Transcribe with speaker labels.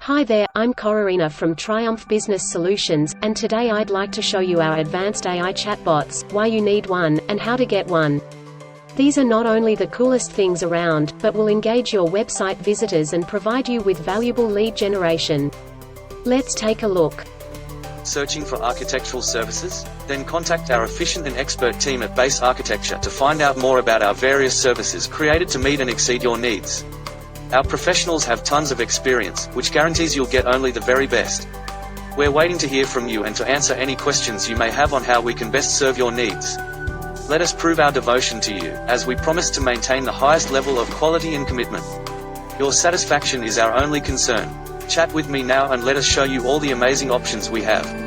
Speaker 1: Hi there, I'm Corarina from Triumph Business Solutions, and today I'd like to show you our advanced AI chatbots, why you need one, and how to get one. These are not only the coolest things around, but will engage your website visitors and provide you with valuable lead generation. Let's take a look.
Speaker 2: Searching for architectural services? Then contact our efficient and expert team at Base Architecture to find out more about our various services created to meet and exceed your needs. Our professionals have tons of experience, which guarantees you'll get only the very best. We're waiting to hear from you and to answer any questions you may have on how we can best serve your needs. Let us prove our devotion to you, as we promise to maintain the highest level of quality and commitment. Your satisfaction is our only concern. Chat with me now and let us show you all the amazing options we have.